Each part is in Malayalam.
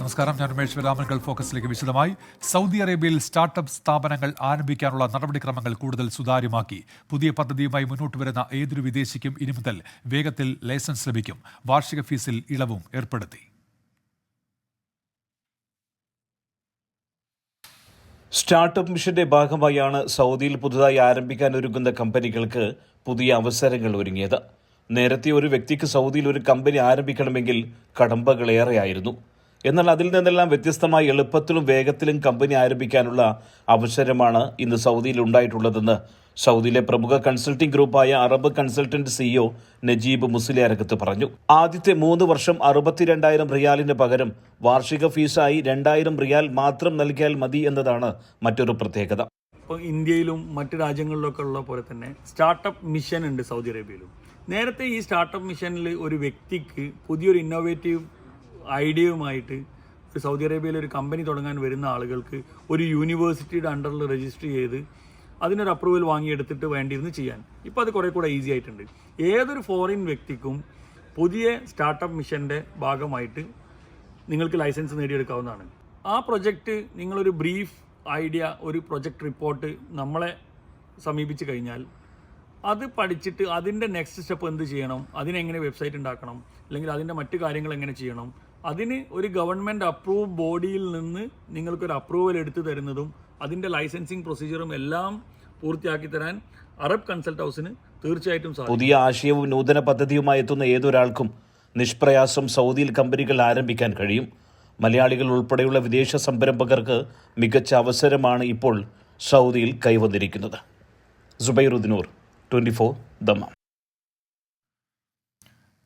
നമസ്കാരം, ഞാൻ രമേശ് രാമൻ. ഗൾഫ് ഫോക്കസിലേക്ക് വിശദമായി. സൗദി അറേബ്യയിൽ സ്റ്റാർട്ടപ്പ് സ്ഥാപനങ്ങൾ ആരംഭിക്കാനുള്ള നടപടിക്രമങ്ങൾ കൂടുതൽ സുതാര്യമാക്കി. പുതിയ പദ്ധതിയുമായി മുന്നോട്ട് വരുന്ന ഏതൊരു വിദേശിക്കും ഇനി മുതൽ വേഗത്തിൽ ലൈസൻസ് ലഭിക്കും. വാർഷിക ഫീസിൽ ഇളവും ഏർപ്പെടുത്തി. സ്റ്റാർട്ടപ്പ് മിഷന്റെ ഭാഗമായാണ് സൗദിയിൽ പുതുതായി ആരംഭിക്കാൻ ഒരുങ്ങുന്ന കമ്പനികൾക്ക് പുതിയ അവസരങ്ങൾ ഒരുങ്ങിയത്. നേരത്തെ ഒരു വ്യക്തിക്ക് സൗദിയിൽ ഒരു കമ്പനി ആരംഭിക്കണമെങ്കിൽ കടമ്പകളേറെയായിരുന്നു. എന്നാൽ അതിൽ നിന്നെല്ലാം വ്യത്യസ്തമായി എളുപ്പത്തിലും വേഗത്തിലും കമ്പനി ആരംഭിക്കാനുള്ള അവസരമാണ് ഇന്ന് സൗദിയിൽ ഉണ്ടായിട്ടുള്ളതെന്ന് സൗദിയിലെ പ്രമുഖ കൺസൾട്ടിംഗ് ഗ്രൂപ്പായ Arab consultant CEO Najeeb Musliyarakath പറഞ്ഞു. ആദ്യത്തെ 3 വർഷം 62,000 റിയാലിന് പകരം വാർഷിക ഫീസായി 2,000 റിയാൽ മാത്രം നൽകിയാൽ മതി എന്നതാണ് മറ്റൊരു പ്രത്യേകത. ഇപ്പോൾ ഇന്ത്യയിലും മറ്റു രാജ്യങ്ങളിലൊക്കെ ഉള്ള പോലെ തന്നെ സ്റ്റാർട്ടപ്പ് മിഷൻ ഉണ്ട് സൗദി അറേബ്യയിലും. നേരത്തെ ഈ സ്റ്റാർട്ടപ്പ് മിഷനിൽ ഒരു വ്യക്തിക്ക് പുതിയൊരു ഇന്നോവേറ്റീവ് ഐഡിയയുമായിട്ട് സൗദി അറേബ്യയിൽ ഒരു കമ്പനി തുടങ്ങാൻ വരുന്ന ആളുകൾക്ക് ഒരു യൂണിവേഴ്സിറ്റിയുടെ അണ്ടറിൽ രജിസ്റ്റർ ചെയ്ത് അതിനൊരു അപ്രൂവൽ വാങ്ങിയെടുത്തിട്ട് വേണ്ടിയിരുന്ന് ചെയ്യാൻ. ഇപ്പോൾ അത് കുറേ കൂടെ ഈസി ആയിട്ടുണ്ട്. ഏതൊരു ഫോറിൻ വ്യക്തിക്കും പുതിയ സ്റ്റാർട്ടപ്പ് മിഷൻ്റെ ഭാഗമായിട്ട് നിങ്ങൾക്ക് ലൈസൻസ് നേടിയെടുക്കാവുന്നതാണ്. ആ പ്രൊജക്റ്റ് നിങ്ങളൊരു ബ്രീഫ് ഐഡിയ, ഒരു പ്രൊജക്റ്റ് റിപ്പോർട്ട് നമ്മളെ സമീപിച്ച് കഴിഞ്ഞാൽ അത് പഠിച്ചിട്ട് അതിൻ്റെ നെക്സ്റ്റ് സ്റ്റെപ്പ് എന്ത് ചെയ്യണം, അതിനെങ്ങനെ വെബ്സൈറ്റ് ഉണ്ടാക്കണം, അല്ലെങ്കിൽ അതിൻ്റെ മറ്റു കാര്യങ്ങൾ എങ്ങനെ ചെയ്യണം, അതിന് ഒരു ഗവൺമെൻറ് അപ്രൂവ് ബോഡിയിൽ നിന്ന് നിങ്ങൾക്കൊരു അപ്രൂവൽ എടുത്തു തരുന്നതും അതിൻ്റെ ലൈസൻസിങ് പ്രൊസീജിയറും എല്ലാം പൂർത്തിയാക്കി തരാൻ അറബ് കൺസൾട്ട് ഹൗസിന് തീർച്ചയായിട്ടും സാധിക്കും. പുതിയ ആശയവും നൂതന പദ്ധതിയുമായി എത്തുന്ന ഏതൊരാൾക്കും നിഷ്പ്രയാസം സൗദിയിൽ കമ്പനികൾ ആരംഭിക്കാൻ കഴിയും. മലയാളികൾ ഉൾപ്പെടെയുള്ള വിദേശ സംരംഭകർക്ക് മികച്ച അവസരമാണ് ഇപ്പോൾ സൗദിയിൽ കൈവന്നിരിക്കുന്നത്. സുബൈറുദ്ദീനൂർ, 24 ദമ്മാം.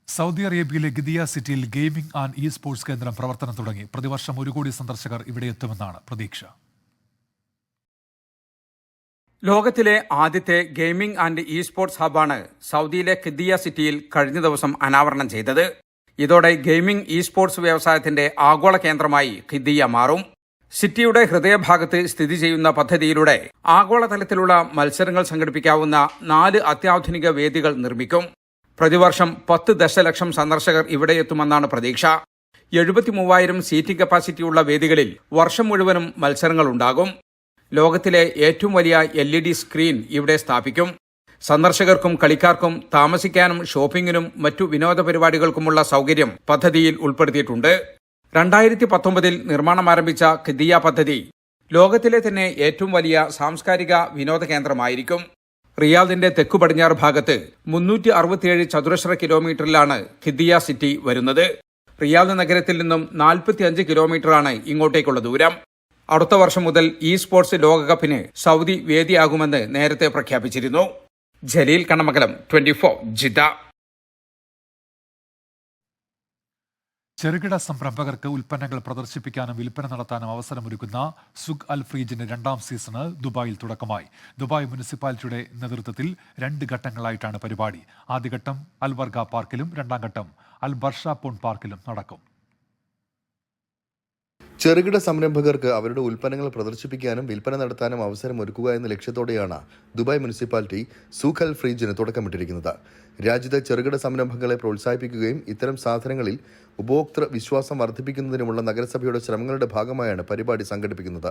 സൗദി അറേബ്യയിലെ ഗിദിയ സിറ്റിയിൽ ഗെയിമിംഗ് ആൻഡ് ഇ സ്പോർട്സ് കേന്ദ്രം പ്രവർത്തനം തുടങ്ങി. പ്രതിവർഷം 1 കോടി സന്ദർശകർ ഇവിടെ എത്തുമെന്നാണ് പ്രതീക്ഷ. ലോകത്തിലെ ആദ്യത്തെ ഗെയിമിംഗ് ആൻഡ് ഇ സ്പോർട്സ് ഹബ്ബാണ് സൗദിയിലെ ഗിദിയ സിറ്റിയിൽ കഴിഞ്ഞ ദിവസം അനാവരണം ചെയ്തത്. ഇതോടെ ഗെയിമിംഗ് ഇ സ്പോർട്സ് വ്യവസായത്തിന്റെ ആഗോള കേന്ദ്രമായി ഗിദിയ മാറും. സിറ്റിയുടെ ഹൃദയഭാഗത്ത് സ്ഥിതി ചെയ്യുന്ന പദ്ധതിയിലൂടെ ആഗോളതലത്തിലുള്ള മത്സരങ്ങൾ സംഘടിപ്പിക്കാവുന്ന 4 അത്യാധുനിക വേദികൾ നിർമ്മിക്കും. പ്രതിവർഷം 10 ദശലക്ഷം സന്ദർശകർ ഇവിടെ എത്തുമെന്നാണ് പ്രതീക്ഷ. 73,000 സീറ്റിംഗ് കപ്പാസിറ്റിയുള്ള വേദികളിൽ വർഷം മുഴുവനും മത്സരങ്ങളുണ്ടാകും. ലോകത്തിലെ ഏറ്റവും വലിയ LED സ്ക്രീൻ ഇവിടെ സ്ഥാപിക്കും. സന്ദർശകർക്കും കളിക്കാർക്കും താമസിക്കാനും ഷോപ്പിംഗിനും മറ്റു വിനോദ പരിപാടികൾക്കുമുള്ള സൗകര്യം പദ്ധതിയിൽ ഉൾപ്പെടുത്തിയിട്ടുണ്ട്. 2019 നിർമ്മാണം ആരംഭിച്ച ഗിദിയ പദ്ധതി ലോകത്തിലെ തന്നെ ഏറ്റവും വലിയ സാംസ്കാരിക വിനോദ കേന്ദ്രമായിരിക്കും. റിയാദിന്റെ തെക്കു പടിഞ്ഞാറ് ഭാഗത്ത് 367 ചതുരശ്ര കിലോമീറ്ററിലാണ് ഗിദിയ സിറ്റി വരുന്നത്. റിയാദ് നഗരത്തിൽ നിന്നും 45 കിലോമീറ്ററാണ് ഇങ്ങോട്ടേക്കുള്ള ദൂരം. അടുത്ത വർഷം മുതൽ ഇ സ്പോർട്സ് ലോകകപ്പിന് സൗദി വേദിയാകുമെന്ന് നേരത്തെ പ്രഖ്യാപിച്ചിരുന്നു. ജലീൽ കണ്ണമംഗലം, 24 ജിദ്ദ. ചെറുകിട സംരംഭകർക്ക് ഉൽപ്പന്നങ്ങൾ പ്രദർശിപ്പിക്കാനും വിൽപ്പന നടത്താനും അവസരമൊരുക്കുന്ന സുഖ് അൽ ഫ്രീജിന്റെ 2ാം സീസണ് ദുബായിൽ തുടക്കമായി. ദുബായ് മുനിസിപ്പാലിറ്റിയുടെ നേതൃത്വത്തിൽ 2 ഘട്ടങ്ങളായിട്ടാണ് പരിപാടി. ആദ്യഘട്ടം അൽവർഗ പാർക്കിലും 2ാം ഘട്ടം അൽ ബർഷാപോൺ പാർക്കിലും നടക്കും. ചെറുകിട സംരംഭകർക്ക് അവരുടെ ഉൽപ്പന്നങ്ങൾ പ്രദർശിപ്പിക്കാനും വിൽപ്പന നടത്താനും അവസരം ഒരുക്കുക എന്ന ലക്ഷ്യത്തോടെയാണ് ദുബായ് മുനിസിപ്പാലിറ്റി സുഖ് അൽ ഫ്രീജിന് തുടക്കമിട്ടിരിക്കുന്നത്. രാജ്യത്തെ ചെറുകിട സംരംഭങ്ങളെ പ്രോത്സാഹിപ്പിക്കുകയും ഇത്തരം സാധനങ്ങളിൽ ഉപഭോക്തൃ വിശ്വാസം വർദ്ധിപ്പിക്കുന്നതിനുമുള്ള നഗരസഭയുടെ ശ്രമങ്ങളുടെ ഭാഗമായാണ് പരിപാടി സംഘടിപ്പിക്കുന്നത്.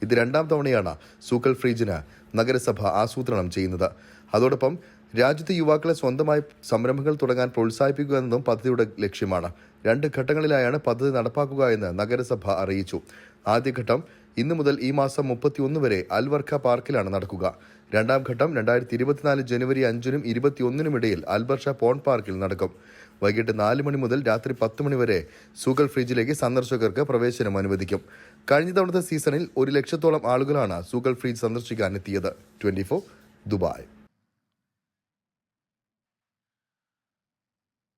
ഇത് 2ാം തവണയാണ് സുഖ് അൽ ഫ്രീജിന് നഗരസഭ ആസൂത്രണം ചെയ്യുന്നത്. അതോടൊപ്പം രാജ്യത്തെ യുവാക്കളെ സ്വന്തമായി സംരംഭങ്ങൾ തുടങ്ങാൻ പ്രോത്സാഹിപ്പിക്കുക എന്നതും പദ്ധതിയുടെ ലക്ഷ്യമാണ്. 2 ഘട്ടങ്ങളിലായാണ് പദ്ധതി നടപ്പാക്കുക എന്ന് നഗരസഭ അറിയിച്ചു. ആദ്യഘട്ടം ഇന്നു മുതൽ ഈ മാസം 31 വരെ അൽവർഖ പാർക്കിലാണ് നടക്കുക. 2ാം ഘട്ടം 2024 ജനുവരി 5-നും 21-നും ഇടയിൽ അൽബർഷ പോൺ പാർക്കിൽ നടക്കും. വൈകിട്ട് 4 മണി മുതൽ രാത്രി 10 മണി വരെ സുഖ് അൽ ഫ്രീജിലേക്ക് സന്ദർശകർക്ക് പ്രവേശനം അനുവദിക്കും. കഴിഞ്ഞ തവണത്തെ സീസണിൽ 1 ലക്ഷത്തോളം ആളുകളാണ് സുഖ് അൽ ഫ്രീജ് സന്ദർശിക്കാൻ എത്തിയത്. 24 ദുബായ്.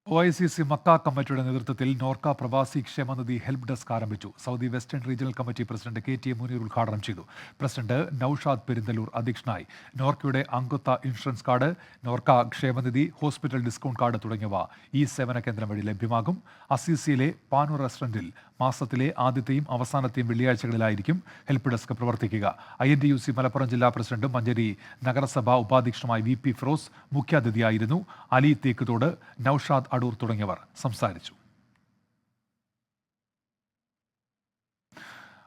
OICC മക്ക കമ്മിറ്റിയുടെ നേതൃത്വത്തിൽ നോർക്ക പ്രവാസി ക്ഷേമനിധി ഹെൽപ്പ് ഡെസ്ക് ആരംഭിച്ചു. Saudi western regional committee president KT Muneer ഉദ്ഘാടനം ചെയ്തു. പ്രസിഡന്റ് നൌഷാദ് പെരിന്തലൂർ അധ്യക്ഷനായി. നോർക്കയുടെ അംഗത്വ ഇൻഷുറൻസ് കാർഡ്, നോർക്ക ക്ഷേമനിധി, ഹോസ്പിറ്റൽ ഡിസ്കൗണ്ട് കാർഡ് തുടങ്ങിയവ ഈ സേവന കേന്ദ്രം വഴി ലഭ്യമാകും. അസീസിയിലെ പാനൂർ റെസ്റ്റോറന്റിൽ മാസത്തിലെ ആദ്യത്തെയും അവസാനത്തെയും വെള്ളിയാഴ്ചകളിലായിരിക്കും ഹെൽപ്പ് ഡെസ്ക് പ്രവർത്തിക്കുക. INTUC മലപ്പുറം ജില്ലാ പ്രസിഡന്റും മഞ്ചേരി നഗരസഭാ ഉപാധ്യക്ഷനുമായ VP ഫിറോസ് മുഖ്യാതിഥിയായിരുന്നു. അലി തേക്കുതോട്, നൌഷാദ് അടൂർ തുടങ്ങിയവർ സംസാരിച്ചു.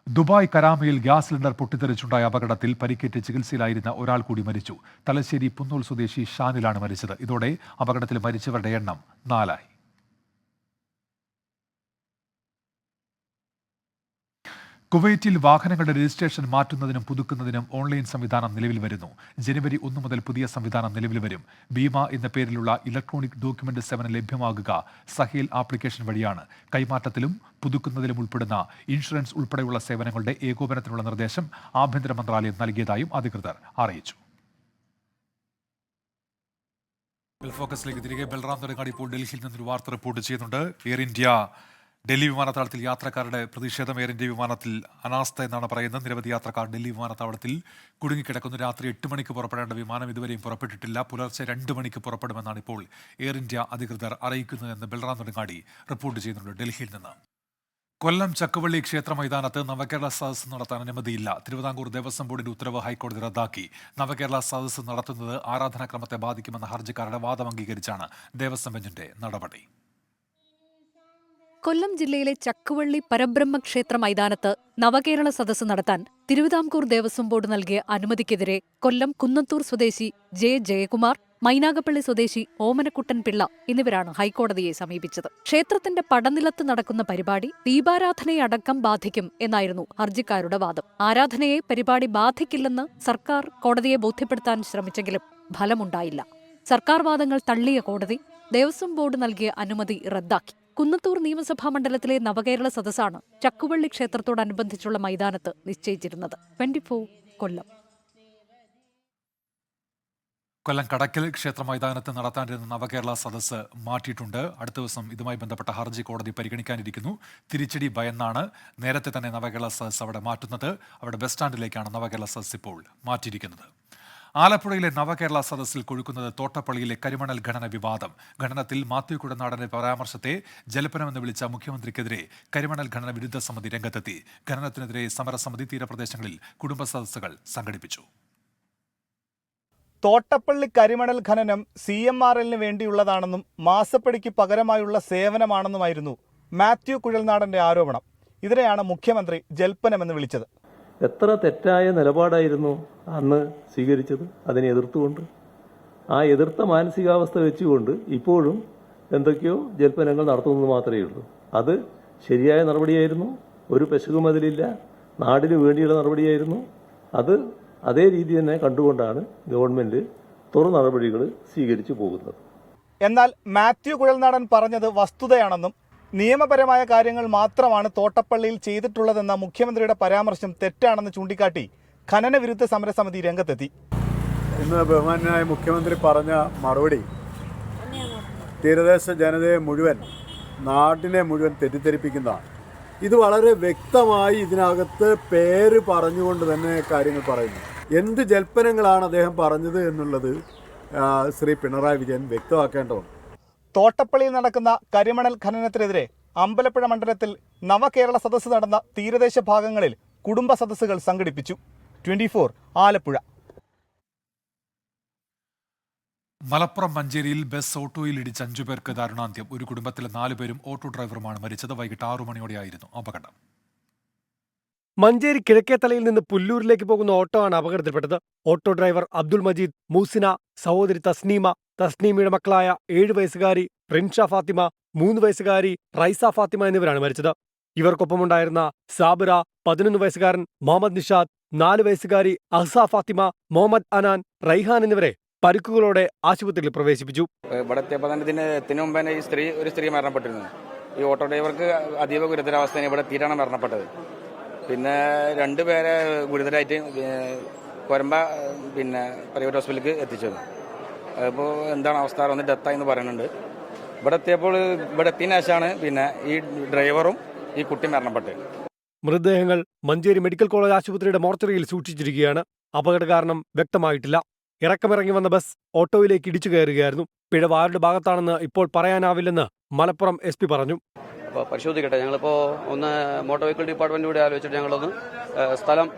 ദുബായ് കരാമയിൽ ഗ്യാസ് സിലിണ്ടർ പൊട്ടിത്തെറിച്ചുണ്ടായ അപകടത്തിൽ പരിക്കേറ്റ് ചികിത്സയിലായിരുന്ന ഒരാൾ കൂടി മരിച്ചു. തലശ്ശേരി പുന്നൂൽ സ്വദേശി ഷാനിലാണ് മരിച്ചത്. ഇതോടെ അപകടത്തിൽ മരിച്ചവരുടെ എണ്ണം 4 ആയി. കുവൈറ്റിൽ വാഹനങ്ങളുടെ രജിസ്ട്രേഷൻ മാറ്റുന്നതിനും പുതുക്കുന്നതിനും ഓൺലൈൻ സംവിധാനം നിലവിൽ വരുന്നു. ജനുവരി 1 മുതൽ പുതിയ സംവിധാനം നിലവിൽ വരും. ബീമ എന്ന പേരിലുള്ള ഇലക്ട്രോണിക് ഡോക്യുമെന്റ് സേവനം ലഭ്യമാകുക സഹേൽ ആപ്ലിക്കേഷൻ വഴിയാണ്. കൈമാറ്റത്തിലും പുതുക്കുന്നതിലും ഉൾപ്പെടുന്ന ഇൻഷുറൻസ് ഉൾപ്പെടെയുള്ള സേവനങ്ങളുടെ ഏകോപനത്തിനുള്ള നിർദ്ദേശം ആഭ്യന്തര മന്ത്രാലയം നൽകിയതായും അധികൃതർ അറിയിച്ചു. ഫോക്കസിലേക്ക് തിരികെ ബൽറാം തൊരങ്ങാടി ഇപ്പോൾ ഡൽഹിയിൽ നിന്നൊരു വാർത്ത റിപ്പോർട്ട് ചെയ്യുന്നുണ്ട്. എയർ ഇന്ത്യ ഡൽഹി വിമാനത്താവളത്തിൽ യാത്രക്കാരുടെ പ്രതിഷേധം. എയർ ഇന്ത്യ വിമാനത്തിൽ അനാസ്ഥ എന്നാണ് പറയുന്നത്. നിരവധി യാത്രക്കാർ ഡൽഹി വിമാനത്താവളത്തിൽ കുടുങ്ങിക്കിടക്കുന്നു. രാത്രി 8 മണിക്ക് പുറപ്പെടേണ്ട വിമാനം ഇതുവരെയും പുറപ്പെട്ടിട്ടില്ല. പുലർച്ചെ 2 മണിക്ക് പുറപ്പെടുമെന്നാണ് ഇപ്പോൾ എയർ ഇന്ത്യ അധികൃതർ അറിയിക്കുന്നതെന്ന് ബൽറാം തൊരങ്ങാടി റിപ്പോർട്ട് ചെയ്യുന്നുണ്ട് ഡൽഹിയിൽ നിന്ന്. കൊല്ലം ചക്കുവള്ളി ക്ഷേത്ര മൈതാനത്ത് നവകേരള സദസ്സ് നടത്താൻ അനുമതിയില്ല. തിരുവിതാംകൂർ ദേവസ്വം ബോർഡിന്റെ ഉത്തരവ് ഹൈക്കോടതി റദ്ദാക്കി. നവകേരള സദസ്സ് നടത്തുന്നത് ആരാധനാക്രമത്തെ ബാധിക്കുമെന്ന ഹർജിക്കാരുടെ വാദം അംഗീകരിച്ചാണ് ദേവസ്വം ബെഞ്ചിന്റെ നടപടി. കൊല്ലം ജില്ലയിലെ ചക്കുവള്ളി പരബ്രഹ്മ ക്ഷേത്ര മൈതാനത്ത് നവകേരള സദസ്സ് നടത്താൻ തിരുവിതാംകൂർ ദേവസ്വം ബോർഡ് നൽകിയ അനുമതിക്കെതിരെ കൊല്ലം കുന്നത്തൂർ സ്വദേശി ജയകുമാർ, മൈനാഗപ്പള്ളി സ്വദേശി ഓമനക്കുട്ടൻ പിള്ള എന്നിവരാണ് ഹൈക്കോടതിയെ സമീപിച്ചത്. ക്ഷേത്രത്തിന്റെ പടനിലത്ത് നടക്കുന്ന പരിപാടി ദീപാരാധനയടക്കം ബാധിക്കും എന്നായിരുന്നു ഹർജിക്കാരുടെ വാദം. ആരാധനയെ പരിപാടി ബാധിക്കില്ലെന്ന് സർക്കാർ കോടതിയെ ബോധ്യപ്പെടുത്താൻ ശ്രമിച്ചെങ്കിലും ഫലമുണ്ടായില്ല. സർക്കാർ വാദങ്ങൾ തള്ളിയ കോടതി ദേവസ്വം ബോർഡ് നൽകിയ അനുമതി റദ്ദാക്കി. കുന്നത്തൂർ നിയമസഭാ മണ്ഡലത്തിലെ നവകേരള സദസ്സാണ് ചക്കുവള്ളി ക്ഷേത്രത്തോടനുബന്ധിച്ചുള്ള മൈതാനത്ത് നിശ്ചയിച്ചിരുന്നത്. 24 കൊല്ലം. കൊല്ലം കടക്കൽ ക്ഷേത്ര മൈതാനത്ത് നടത്താനിരുന്ന നവകേരള സദസ്സ് മാറ്റിയിട്ടുണ്ട്. അടുത്ത ദിവസം ഇതുമായി ബന്ധപ്പെട്ട ഹർജി കോടതി പരിഗണിക്കാനിരിക്കുന്നു. തിരിച്ചടി ഭയന്നാണ് നേരത്തെ തന്നെ നവകേരള സദസ്സ് അവിടെ മാറ്റുന്നത്. അവിടെ ബസ് സ്റ്റാൻഡിലേക്കാണ് നവകേരള സദസ്സ് ഇപ്പോൾ മാറ്റിയിരിക്കുന്നത്. ആലപ്പുഴയിലെ നവകേരള സദസ്സിൽ കൊഴുക്കുന്നത് തോട്ടപ്പള്ളിയിലെ കരിമണൽ ഖനന വിവാദം. ഖനനത്തിൽ മാത്യു കുഴനാടന്റെ പരാമർശത്തെ ജലപ്പനമെന്ന് വിളിച്ച മുഖ്യമന്ത്രിക്കെതിരെ കരിമണൽ ഖനന വിരുദ്ധ സമിതി രംഗത്തെത്തി. ഖനനത്തിനെതിരെ സമരസമിതി തീരപ്രദേശങ്ങളിൽ കുടുംബ സദസ്സുകൾ സംഘടിപ്പിച്ചു. തോട്ടപ്പള്ളി കരിമണൽ ഖനനം CMRLന് വേണ്ടിയുള്ളതാണെന്നും മാസപ്പടിക്ക് പകരമായുള്ള സേവനമാണെന്നുമായിരുന്നു മാത്യു കുഴൽനാടന്റെ ആരോപണം. ഇതിനെയാണ് മുഖ്യമന്ത്രി ജൽപ്പനമെന്ന് വിളിച്ചത്. എത്ര തെറ്റായ നിലപാടായിരുന്നു അന്ന് സ്വീകരിച്ചത്. അതിനെ എതിർത്തുകൊണ്ട്, ആ എതിർത്ത മാനസികാവസ്ഥ വെച്ചുകൊണ്ട് ഇപ്പോഴും എന്തൊക്കെയോ ജൽപ്പനങ്ങൾ നടത്തുന്നത് മാത്രമേ ഉള്ളൂ. അത് ശരിയായ നടപടിയായിരുന്നു. ഒരു പെശകും അതിലില്ല. നാടിനു വേണ്ടിയുള്ള നടപടിയായിരുന്നു. അത് അതേ രീതി തന്നെ കണ്ടുകൊണ്ടാണ് ഗവൺമെന്റ് തുറ നടപടികൾ സ്വീകരിച്ചു പോകുന്നത്. എന്നാൽ മാത്യു കുഴൽനാടൻ പറഞ്ഞത് വസ്തുതയാണെന്നും നിയമപരമായ കാര്യങ്ങൾ മാത്രമാണ് തോട്ടപ്പള്ളിയിൽ ചെയ്തിട്ടുള്ളതെന്ന മുഖ്യമന്ത്രിയുടെ പരാമർശം തെറ്റാണെന്ന് ചൂണ്ടിക്കാട്ടി ഖനന വിരുദ്ധ സമരസമിതി രംഗത്തെത്തി. ഇന്ന് ബഹുമാനായ മുഖ്യമന്ത്രി പറഞ്ഞ മറുപടി തീരദേശ ജനതയെ മുഴുവൻ, നാടിനെ മുഴുവൻ തെറ്റിദ്ധരിപ്പിക്കുന്നതാണ്. ഇത് വളരെ വ്യക്തമായി ഇതിനകത്ത് പേര് പറഞ്ഞുകൊണ്ട് തന്നെ കാര്യങ്ങൾ പറയുന്നു. എന്ത് ജൽപ്പനങ്ങളാണ് അദ്ദേഹം പറഞ്ഞത് എന്നുള്ളത് ശ്രീ പിണറായി വിജയൻ വ്യക്തമാക്കേണ്ടതുണ്ട്. തോട്ടപ്പള്ളിയിൽ നടക്കുന്ന കരിമണൽ ഖനനത്തിനെതിരെ അമ്പലപ്പുഴ മണ്ഡലത്തിൽ നവകേരള സദസ്സ് നടന്ന തീരദേശ ഭാഗങ്ങളിൽ കുടുംബ സദസ്സുകൾ സംഘടിപ്പിച്ചു. 24 ആലപ്പുഴ. മലപ്പുറം മഞ്ചേരിയിൽ ബസ് ഓട്ടോയിൽ ഇടിച്ച് 5 പേർക്ക് ദാരുണാന്ത്യം. ഒരു കുടുംബത്തിലെ 4 പേരും ഓട്ടോ ഡ്രൈവറുമാണ് മരിച്ചത്. വൈകിട്ട് 6 മണിയോടെയായിരുന്നു അപകടം. മഞ്ചേരി കിഴക്കേത്തലയിൽ നിന്ന് പുല്ലൂരിലേക്ക് പോകുന്ന ഓട്ടോ ആണ് അപകടത്തിൽപ്പെട്ടത്. ഓട്ടോ ഡ്രൈവർ അബ്ദുൾ മജീദ്, മൂസിന, സഹോദരി തസ്നീമയുടെ മക്കളായ 7 വയസ്സുകാരി റിൻഷ ഫാത്തിമ, 3 വയസ്സുകാരി റൈസ ഫാത്തിമ എന്നിവരാണ് മരിച്ചത്. ഇവർക്കൊപ്പമുണ്ടായിരുന്ന സാബിറ, 11 വയസ്സുകാരൻ മുഹമ്മദ് നിഷാദ്, 4 വയസ്സുകാരി അഹ്സ ഫാത്തിമ, മുഹമ്മദ് അനാൻ, റൈഹാൻ എന്നിവരെ പരിക്കുകളോടെ ആശുപത്രിയിൽ പ്രവേശിപ്പിച്ചു. ഇവിടെ എത്തിയതിനു മുമ്പ് ഒരു സ്ത്രീ മരണപ്പെട്ടിരുന്നു. ഈ ഓട്ടോ ഡ്രൈവർക്ക് അതീവ ഗുരുതരാവസ്ഥയാണ് ഇവിടെ എത്തിയിട്ടാണ് മരണപ്പെട്ടത്. പിന്നെ 2 പേരെ ഗുരുതരായിട്ട് കൊരമ്പ പ്രൈവറ്റ് ഹോസ്പിറ്റലിലേക്ക് എത്തിച്ചു. അതിപ്പോൾ എന്താണ് അവസ്ഥ, ഒന്ന് ഡെത്തായെന്ന് പറയുന്നുണ്ട്. ഇവിടെ എത്തിയതിനു ശേഷമാണ് ഈ ഡ്രൈവറും ഈ കുട്ടി മരണപ്പെട്ടത്. മൃതദേഹങ്ങൾ മഞ്ചേരി മെഡിക്കൽ കോളേജ് ആശുപത്രിയുടെ മോർച്ചറിയിൽ സൂക്ഷിച്ചിരിക്കുകയാണ്. അപകട കാരണം വ്യക്തമായിട്ടില്ല. ഇറക്കമിറങ്ങി വന്ന ബസ് ഓട്ടോയിലേക്ക് ഇടിച്ചു കയറുകയായിരുന്നു. പിഴവ് ആരുടെ ഭാഗത്താണെന്ന് ഇപ്പോൾ പറയാനാവില്ലെന്ന് മലപ്പുറം SP പറഞ്ഞു. അപ്പോൾ പരിശോധിക്കട്ടെ. ഞങ്ങളിപ്പോൾ ഒന്ന് മോട്ടോർ വെഹിക്കിൾ ഡിപ്പാർട്ട്മെന്റ് കൂടി ആലോചിച്ചിട്ട് ഞങ്ങളൊന്ന് സ്ഥലം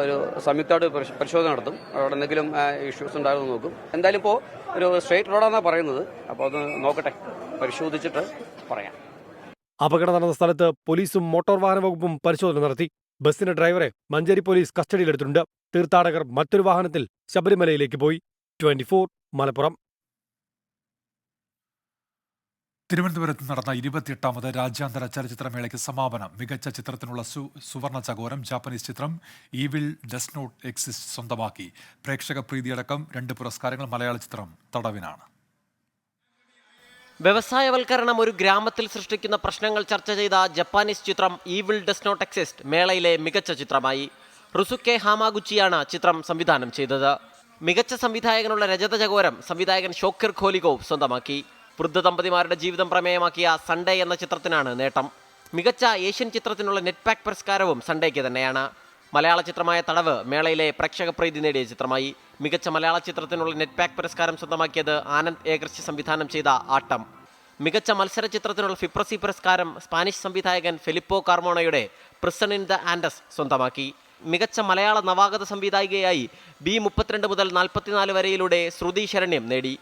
ഒരു സംയുക്തമായിട്ട് പരിശോധന നടത്തും. അവിടെ എന്തെങ്കിലും ഇഷ്യൂസ് ഉണ്ടാകുമെന്ന് നോക്കും. എന്തായാലും ഇപ്പോൾ ഒരു സ്ട്രെയിറ്റ് റോഡാണെന്നാണ് പറയുന്നത്. അപ്പോൾ അത് നോക്കട്ടെ, പരിശോധിച്ചിട്ട് പറയാം. അപകടം നടന്ന സ്ഥലത്ത് പോലീസും മോട്ടോർ വാഹന വകുപ്പും പരിശോധന നടത്തി. ബസിന്റെ ഡ്രൈവറെ മഞ്ചേരി പോലീസ് കസ്റ്റഡിയിലെടുത്തിട്ടുണ്ട്. തീർത്ഥാടകർ മറ്റൊരു വാഹനത്തിൽ ശബരിമലയിലേക്ക് പോയി. 24 മലപ്പുറം. തിരുവനന്തപുരത്ത് നടന്ന 28ാമത് രാജ്യാന്തര ചലച്ചിത്രമേളയ്ക്ക് സമാപനം. മികച്ച ചിത്രത്തിനുള്ള സുവർണ ചകോരം ജാപ്പനീസ് ചിത്രം ഈവിൾ ഡസ് നോട്ട് എക്സിസ്റ്റ് സ്വന്തമാക്കി. പ്രേക്ഷക പ്രീതിയടക്കം 2 പുരസ്കാരങ്ങൾ മലയാള ചിത്രം തടവിനാണ്. വ്യവസായവൽക്കരണം ഒരു ഗ്രാമത്തിൽ സൃഷ്ടിക്കുന്ന പ്രശ്നങ്ങൾ ചർച്ച ചെയ്ത ജപ്പാനീസ് ചിത്രം ഈവിൾ ഡസ് നോട്ട് എക്സിസ്റ്റ് മേളയിലെ മികച്ച ചിത്രമായി. റുസുക്കെ ഹാമാഗുച്ചിയാണ് ചിത്രം സംവിധാനം ചെയ്തത്. മികച്ച സംവിധായകനുള്ള രജത ചകോരം സംവിധായകൻ ഷോക്കിർ ഖോലിഗോവ് സ്വന്തമാക്കി. വൃദ്ധ ദമ്പതിമാരുടെ ജീവിതം പ്രമേയമാക്കിയ സൺഡേ എന്ന ചിത്രത്തിനാണ് നേട്ടം. മികച്ച ഏഷ്യൻ ചിത്രത്തിനുള്ള നെറ്റ്പാക്ക് പുരസ്കാരവും സൺഡേക്ക് തന്നെയാണ്. മലയാള ചിത്രമായ തടവ് മേളയിലെ പ്രേക്ഷക പ്രീതി നേടിയ ചിത്രമായി. മികച്ച മലയാള ചിത്രത്തിനുള്ള നെറ്റ്പാക്ക് പുരസ്കാരം സ്വന്തമാക്കിയത് ആനന്ദ് ഏകർഷി സംവിധാനം ചെയ്ത ആട്ടം. മികച്ച മത്സര ചിത്രത്തിനുള്ള ഫിപ്രസി പുരസ്കാരം സ്പാനിഷ് സംവിധായകൻ ഫെലിപ്പോ കാർമോണയുടെ പ്രിസൺ ഇൻ ദ ആൻഡസ് സ്വന്തമാക്കി. മികച്ച മലയാള നവാഗത സംവിധായികയായി B32 മുതൽ 44 വരെയിലൂടെ ശ്രുതി ശരണ്യം നേടി.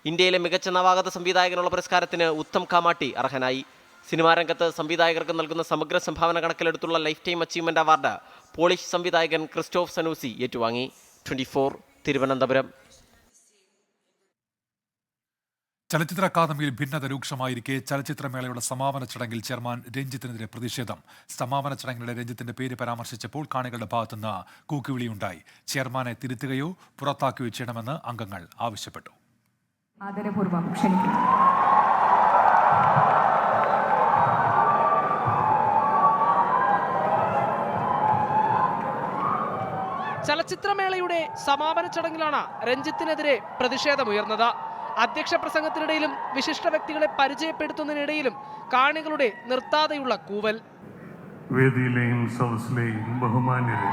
ഇന്ത്യയിലെ മികച്ച നവാഗത സംവിധായകനുള്ള പുരസ്കാരത്തിന് ഉത്തം കാമാട്ടി അർഹനായി. സിനിമാ രംഗത്ത് സംവിധായകർക്ക് നൽകുന്ന സമഗ്ര സംഭാവന കണക്കിലെടുത്തുള്ള lifetime achievement award Polish സംവിധായകൻ ക്രിസ്റ്റോഫ് സനൂസി ഏറ്റുവാങ്ങി. 24 തിരുവനന്തപുരം. ചലച്ചിത്ര അക്കാദമിയിൽ ഭിന്നത രൂക്ഷമായിരിക്കെ ചലച്ചിത്രമേളയുടെ സമാപന ചടങ്ങിൽ ചെയർമാൻ രഞ്ജിത്തിനെതിരെ പ്രതിഷേധം. സമാപന ചടങ്ങിലെ രഞ്ജിത്തിന്റെ പേര് പരാമർശിച്ചപ്പോൾ കാണികളുടെ ഭാഗത്തുനിന്ന് കൂക്കുവിളിയുണ്ടായി. ചെയർമാനെ തിരുത്തുകയോ പുറത്താക്കുകയോ ചെയ്യണമെന്ന് അംഗങ്ങൾ ആവശ്യപ്പെട്ടു. ആദരപൂർവ്വം ക്ഷണിക്കുന്നു. ചലച്ചിത്രമേളയുടെ സമാപന ചടങ്ങിലാണ് രഞ്ജിത്തിനെതിരെ പ്രതിഷേധമുയർന്നത്. അധ്യക്ഷ പ്രസംഗത്തിനിടയിലും വിശിഷ്ട വ്യക്തികളെ പരിചയപ്പെടുത്തുന്നതിനിടയിലും കാണികളുടെ നിർത്താതെയുള്ള കൂവൽ. വേദിയിലെയും സദസ്സിലെയും ബഹുമാന്യരെ,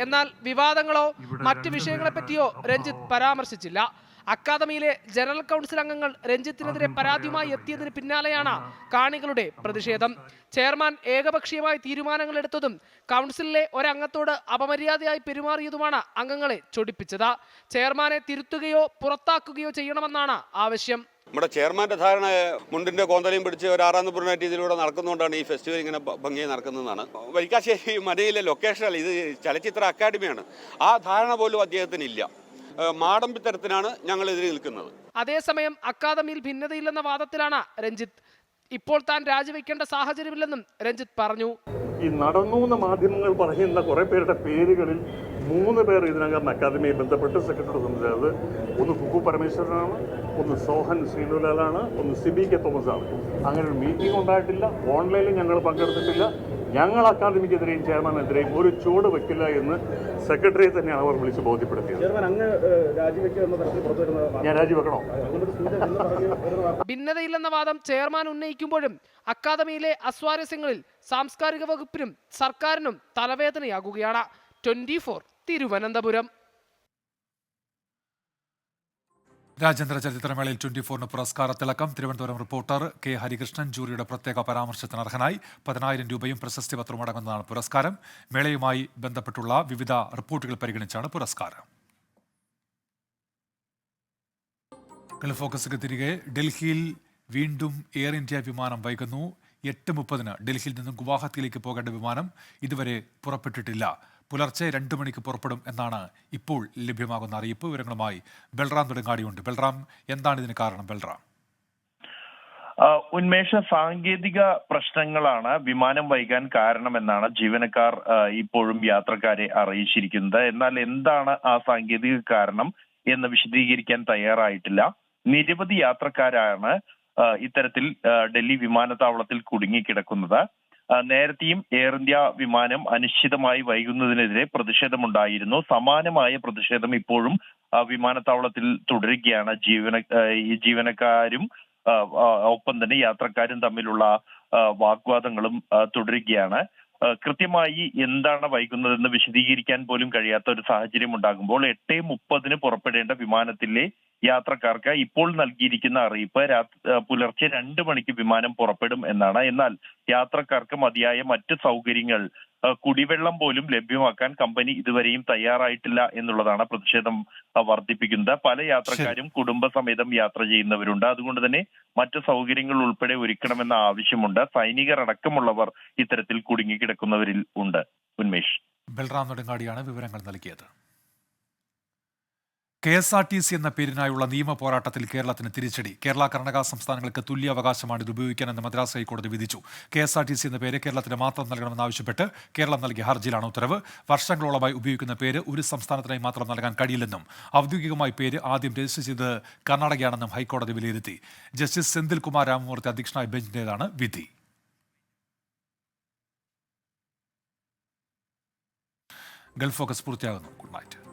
എന്നാൽ വിവാദങ്ങളോ മറ്റ് വിഷയങ്ങളെപ്പറ്റിയോ രഞ്ജിത്ത് പരാമർശിച്ചില്ല. അക്കാദമിയിലെ ജനറൽ കൗൺസിൽ അംഗങ്ങൾ രഞ്ജിത്തിനെതിരെ പരാതിയുമായി എത്തിയതിന് പിന്നാലെയാണ് കാണികളുടെ പ്രതിഷേധം. ചെയർമാൻ ഏകപക്ഷീയമായി തീരുമാനങ്ങൾ എടുത്തതും കൗൺസിലിലെ ഒരംഗത്തോട് അപമര്യാദയായി പെരുമാറിയതുമാണ് അംഗങ്ങളെ ചൊടിപ്പിച്ചത്. ചെയർമാനെ തിരുത്തുകയോ പുറത്താക്കുകയോ ചെയ്യണമെന്നാണ് ആവശ്യം. നമ്മുടെ ചെയർമാന്റെ ധാരണ മുണ്ടിന്റെ കോന്തലയും പിടിച്ച് ഒരു 6 നമ്പറിനായിട്ട് ഇതിലൂടെ നടക്കുന്നതുകൊണ്ടാണ് ഈ ഫെസ്റ്റിവൽ ഇങ്ങനെ ഭംഗിയായി നടക്കുന്നതാണ്. വരിക്കാശ്ശേരി മനയിലെ ലൊക്കേഷനല്ല, ഇത് ചലച്ചിത്ര അക്കാദമിയാണ്. ആ ധാരണ പോലും അദ്ദേഹത്തിനില്ല. മാടമ്പിത്തരത്തിനാണ് ഞങ്ങൾ എതിരെ നിൽക്കുന്നത്. അതേസമയം അക്കാദമിയിൽ ഭിന്നതയില്ലെന്ന വാദത്തിലാണ് രഞ്ജിത്ത്. ഇപ്പോൾ താൻ രാജിവെക്കേണ്ട സാഹചര്യമില്ലെന്നും രഞ്ജിത്ത് പറഞ്ഞു. ഈ നടന്നു എന്ന് മാധ്യമങ്ങൾ പറയുന്ന കുറെ പേരുടെ പേരുകളിൽ 3 പേർ ഇതിനകം അക്കാദമിയെ ബന്ധപ്പെട്ട് സെക്രട്ടറി സംസാരിച്ചത്. ഒന്ന് കുക്കു പരമേശ്വരനാണ്, ഒന്ന് സോഹൻ ശ്രീനുലാലാണ്, ഒന്ന് സിബി കെ തോമസ് ആണ്. അങ്ങനെ ഒരു മീറ്റിംഗ് ഉണ്ടായിട്ടില്ല. ഓൺലൈനിൽ ഞങ്ങൾ പങ്കെടുത്തിട്ടില്ല. ഞങ്ങൾ അക്കാദമിക്കെതിരെയും ചെയർമാനെതിരെയും ഒരു ചുവട് വെക്കില്ല എന്ന് സെക്രട്ടറിയെ തന്നെയാണ് അവർ വിളിച്ച് ബോധ്യപ്പെടുത്തിയത്. ഞാൻ രാജിവെക്കണോ? ഭിന്നതയില്ലെന്ന വാദം ചെയർമാൻ ഉന്നയിക്കുമ്പോഴും അക്കാദമിയിലെ അസ്വാരസ്യങ്ങളിൽ സാംസ്കാരിക വകുപ്പിനും സർക്കാരിനും തലവേദനയാകുകയാണ്. 24 തിരുവനന്തപുരം. രാജ്യാന്തര ചലച്ചിത്രമേളയിൽ 24 പുരസ്കാര തിളക്കം. തിരുവനന്തപുരം റിപ്പോർട്ടർ കെ ഹരികൃഷ്ണൻ ജൂറിയുടെ പ്രത്യേക പരാമർശത്തിന് അർഹനായി. 10,000 രൂപയും പ്രശസ്തി പത്രവും അടങ്ങുന്നതാണ് പുരസ്കാരം. മേളയുമായി ബന്ധപ്പെട്ടുള്ള വിവിധ റിപ്പോർട്ടുകൾ പരിഗണിച്ചാണ് പുരസ്കാരം. ഗൾഫ് ഫോക്കസിലേക്ക് തിരികെ. ഡൽഹിയിൽ വീണ്ടും എയർ ഇന്ത്യ വിമാനം വൈകുന്നു. 8:30 ഡൽഹിയിൽ നിന്നും ഗുവാഹത്തിയിലേക്ക് പോകേണ്ട വിമാനം ഇതുവരെ പുറപ്പെട്ടിട്ടില്ല. പുലർച്ചെ 2 മണിക്ക് പുറപ്പെടും എന്നാണ് ഇപ്പോൾ ലഭ്യമാകുന്ന അറിയിപ്പ്. വിവരങ്ങളുമായി ബൽറാം തുടങ്ങാടിയുണ്ട്. ബൽറാം, എന്താണ് ഇതിന് കാരണം? ബൽറാം. ഉന്മേഷ, സാങ്കേതിക പ്രശ്നങ്ങളാണ് വിമാനം വൈകാൻ കാരണമെന്നാണ് ജീവനക്കാർ ഇപ്പോഴും യാത്രക്കാരെ അറിയിച്ചിരിക്കുന്നത്. എന്നാൽ എന്താണ് ആ സാങ്കേതിക കാരണം എന്ന് വിശദീകരിക്കാൻ തയ്യാറായിട്ടില്ല. നിരവധി യാത്രക്കാരാണ് ഇത്തരത്തിൽ ഡൽഹി വിമാനത്താവളത്തിൽ കുടുങ്ങിക്കിടക്കുന്നത്. നേരത്തെയും എയർ ഇന്ത്യ വിമാനം അനിശ്ചിതമായി വൈകുന്നതിനെതിരെ പ്രതിഷേധമുണ്ടായിരുന്നു. സമാനമായ പ്രതിഷേധം ഇപ്പോഴും വിമാനത്താവളത്തിൽ തുടരുകയാണ്. ജീവനക്കാരും ഒപ്പം തന്നെ യാത്രക്കാരും തമ്മിലുള്ള വാഗ്വാദങ്ങളും തുടരുകയാണ്. കൃത്യമായി എന്താണ് വൈകുന്നതെന്ന് വിശദീകരിക്കാൻ പോലും കഴിയാത്ത ഒരു സാഹചര്യം ഉണ്ടാകുമ്പോൾ 8:30 പുറപ്പെടേണ്ട വിമാനത്തിലെ യാത്രക്കാർക്ക് ഇപ്പോൾ നൽകിയിരിക്കുന്ന അറിയിപ്പ് പുലർച്ചെ 2 മണിക്ക് വിമാനം പുറപ്പെടും എന്നാണ്. എന്നാൽ യാത്രക്കാർക്ക് മതിയായ മറ്റ് സൗകര്യങ്ങൾ കുടിവെള്ളം പോലും ലഭ്യമാക്കാൻ കമ്പനി ഇതുവരെയും തയ്യാറായിട്ടില്ല എന്നുള്ളതാണ് പ്രതിഷേധം വർദ്ധിപ്പിക്കുന്നത്. പല യാത്രക്കാരും കുടുംബസമേതം യാത്ര ചെയ്യുന്നവരുണ്ട്. അതുകൊണ്ട് തന്നെ മറ്റു സൗകര്യങ്ങൾ ഉൾപ്പെടെ ഒരുക്കണമെന്ന ആവശ്യമുണ്ട്. സൈനികർ അടക്കമുള്ളവർ ഇത്തരത്തിൽ കുടുങ്ങിക്കിടക്കുന്നവരിൽ ഉണ്ട്. ഉന്മേഷ്. ബൽറാം നെടുങ്ങാടിയാണ് വിവരങ്ങൾ നൽകിയത്. KSRTC എന്ന പേരിനായുള്ള നിയമ പോരാട്ടത്തിൽ കേരളത്തിന് തിരിച്ചടി. കേരള കർണാടക സംസ്ഥാനങ്ങൾക്ക് തുല്യ അവകാശമാണ് ഇത് ഉപയോഗിക്കാനെന്ന് മദ്രാസ് ഹൈക്കോടതി വിധിച്ചു. KSRTC എന്ന പേര് കേരളത്തിന് മാത്രം നൽകണമെന്നാവശ്യപ്പെട്ട് കേരളം നൽകിയ ഹർജിയിലാണ് ഉത്തരവ്. വർഷങ്ങളോളമായി ഉപയോഗിക്കുന്ന പേര് ഒരു സംസ്ഥാനത്തിനായി മാത്രം നൽകാൻ കഴിയില്ലെന്നും ഔദ്യോഗികമായി പേര് ആദ്യം രജിസ്റ്റർ ചെയ്ത് കർണാടകയാണെന്നും ഹൈക്കോടതി വിലയിരുത്തി. ജസ്റ്റിസ് സെന്തിൽ കുമാർ രാമമൂർത്തി അധ്യക്ഷനായ ബെഞ്ചിന്റേതാണ് വിധി. ഗൾഫ് ഫോക്കസ് പൂർത്തിയാകുന്നു. Good night.